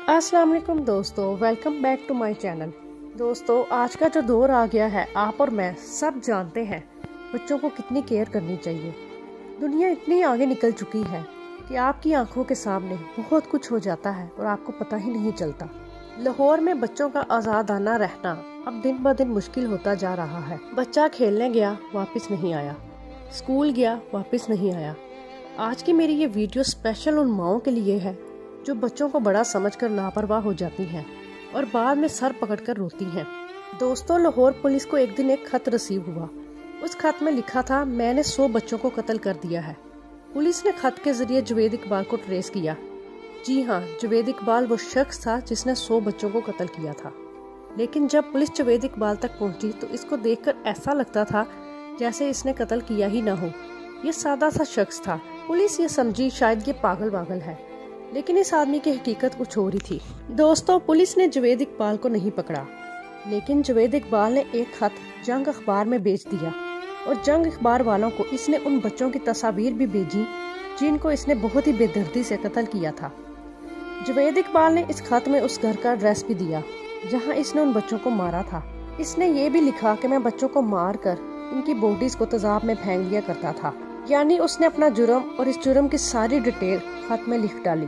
अस्सलाम वालेकुम दोस्तों, welcome back to my channel. दोस्तों, आज का जो दौर आ गया है, आप और मैं सब जानते हैं बच्चों को कितनी केयर करनी चाहिए। दुनिया इतनी आगे निकल चुकी है कि आपकी आंखों के सामने बहुत कुछ हो जाता है और आपको पता ही नहीं चलता। लाहौर में बच्चों का आज़ादाना रहना अब दिन ब दिन मुश्किल होता जा रहा है। बच्चा खेलने गया, वापस नहीं आया, स्कूल गया, वापस नहीं आया। आज की मेरी ये वीडियो स्पेशल उन माओं के लिए है जो बच्चों को बड़ा समझकर लापरवाह हो जाती हैं और बाद में सर पकड़कर रोती हैं। दोस्तों, लाहौर पुलिस को एक दिन एक खत रिसीव हुआ। उस खत में लिखा था, मैंने 100 बच्चों को कत्ल कर दिया है। पुलिस ने खत के जरिए जवेद इकबाल को ट्रेस किया। जी हाँ, जवेद इकबाल वो शख्स था जिसने 100 बच्चों को कत्ल किया था। लेकिन जब पुलिस जवेद इकबाल तक पहुंची तो इसको देखकर ऐसा लगता था जैसे इसने कत्ल किया ही ना हो। ये सादा सा शख्स था। पुलिस ये समझी शायद ये पागल वागल है, लेकिन इस आदमी की हकीकत कुछ और ही थी। दोस्तों, पुलिस ने जवेद इकबाल को नहीं पकड़ा, लेकिन जवेद इकबाल ने एक खत जंग अखबार में बेच दिया और जंग अखबार वालों को इसने उन बच्चों की तस्वीर भी भेजी जिनको इसने बहुत ही बेदर्दी से कत्ल किया था। जवेद इकबाल ने इस खत में उस घर का एड्रेस भी दिया जहां इसने उन बच्चों को मारा था। इसने ये भी लिखा कि मैं बच्चों को मार कर इनकी बॉडीज को तेजाब में फेंक दिया करता था। यानी उसने अपना जुर्म और इस जुर्म की सारी डिटेल खत में लिख डाली।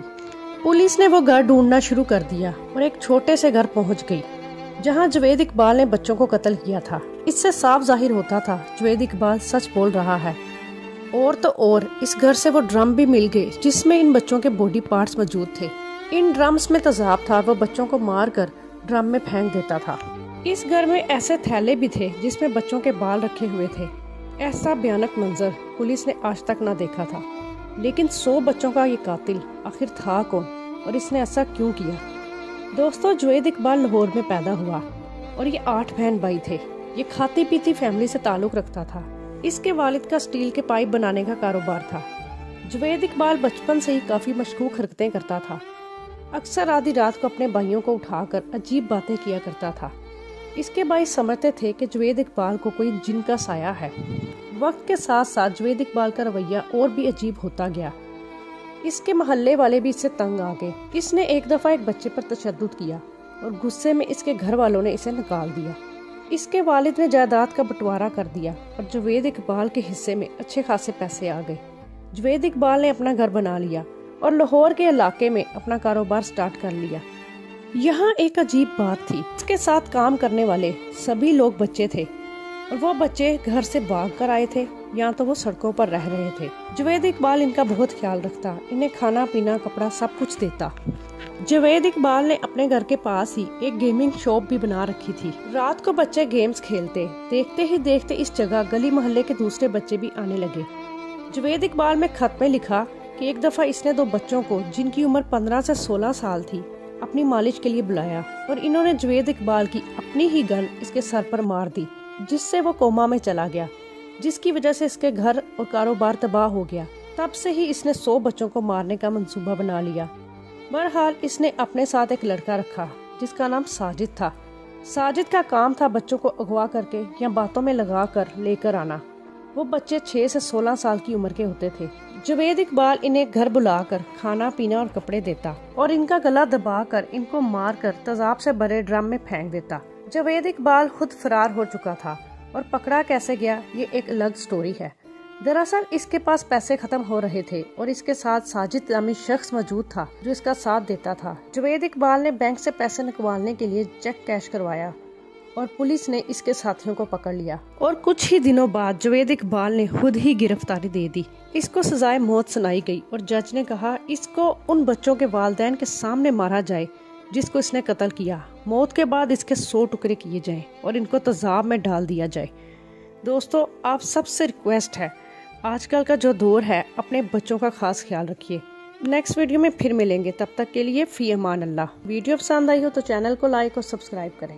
पुलिस ने वो घर ढूंढना शुरू कर दिया और एक छोटे से घर पहुंच गई जहां जवेद इकबाल ने बच्चों को कत्ल किया था। इससे साफ जाहिर होता था जवेद इकबाल सच बोल रहा है। और तो और इस घर से वो ड्रम भी मिल गए जिसमें इन बच्चों के बॉडी पार्ट्स मौजूद थे। इन ड्रम्स में तेजाब था, वो बच्चों को मार कर ड्रम में फेंक देता था। इस घर में ऐसे थैले भी थे जिसमें बच्चों के बाल रखे हुए थे। ऐसा भयानक मंजर पुलिस ने आज तक ना देखा था। लेकिन 100 बच्चों का ये कातिल आखिर था कौन और इसने ऐसा क्यों किया? दोस्तों, जवेद इकबाल लाहौर में पैदा हुआ और ये 8 बहन भाई थे। ये खाती पीती फैमिली से ताल्लुक रखता था। इसके वालिद का स्टील के पाइप बनाने का कारोबार था। जवेद इकबाल बचपन से ही काफी मशकूक हरकतें करता था। अक्सर आधी रात को अपने भाइयों को उठाकर अजीब बातें किया करता था। इसके भाई समझते थे कि जवेद इकबाल को कोई जिन का साया है। वक्त के साथ साथ जवेद इकबाल का रवैया और भी अजीब होता गया। इसके मोहल्ले वाले भी इससे तंग आ गए। इसने एक दफा एक बच्चे पर तशद्दुद किया और गुस्से में इसके घर वालों ने इसे निकाल दिया। इसके वालिद ने जायदाद का बंटवारा कर दिया और जवेद इकबाल के हिस्से में अच्छे खासे पैसे आ गए। जवेद इकबाल ने अपना घर बना लिया और लाहौर के इलाके में अपना कारोबार स्टार्ट कर लिया। यहाँ एक अजीब बात थी, इसके साथ काम करने वाले सभी लोग बच्चे थे और वो बच्चे घर से भाग कर आए थे या तो वो सड़कों पर रह रहे थे। जवेद इकबाल इनका बहुत ख्याल रखता, इन्हें खाना पीना कपड़ा सब कुछ देता। जवेद इकबाल ने अपने घर के पास ही एक गेमिंग शॉप भी बना रखी थी। रात को बच्चे गेम्स खेलते, देखते ही देखते इस जगह गली मोहल्ले के दूसरे बच्चे भी आने लगे। जवेद इकबाल में खत में लिखा कि एक दफा इसने 2 बच्चों को जिनकी उम्र 15 से 16 साल थी अपनी मालिश के लिए बुलाया और इन्होंने जवेद इकबाल की अपनी ही गन इसके सर पर मार दी, जिससे वो कोमा में चला गया, जिसकी वजह से इसके घर और कारोबार तबाह हो गया। तब से ही इसने 100 बच्चों को मारने का मंसूबा बना लिया। बहरहाल इसने अपने साथ एक लड़का रखा जिसका नाम साजिद था। साजिद का काम था बच्चों को अगवा करके या बातों में लगा कर लेकर आना। वो बच्चे 6 से 16 साल की उम्र के होते थे। जवेद इकबाल इन्हें घर बुलाकर खाना पीना और कपड़े देता और इनका गला दबाकर इनको मारकर तेजाब से भरे ड्रम में फेंक देता। जवेद इकबाल खुद फरार हो चुका था और पकड़ा कैसे गया ये एक अलग स्टोरी है। दरअसल इसके पास पैसे खत्म हो रहे थे और इसके साथ साजिद नामी शख्स मौजूद था जो इसका साथ देता था। जवेद इकबाल ने बैंक से पैसे निकलवाने के लिए चेक कैश करवाया और पुलिस ने इसके साथियों को पकड़ लिया और कुछ ही दिनों बाद जवेद इकबाल ने खुद ही गिरफ्तारी दे दी। इसको सजाए मौत सुनाई गई और जज ने कहा इसको उन बच्चों के वालिदैन के सामने मारा जाए जिसको इसने कत्ल किया। मौत के बाद इसके 100 टुकड़े किए जाएं और इनको तेजाब में डाल दिया जाए। दोस्तों, आप सबसे रिक्वेस्ट है, आजकल का जो दौर है, अपने बच्चों का खास ख्याल रखिए। नेक्स्ट वीडियो में फिर मिलेंगे, तब तक के लिए फी अमान अल्लाह। वीडियो पसंद आई हो तो चैनल को लाइक और सब्सक्राइब करें।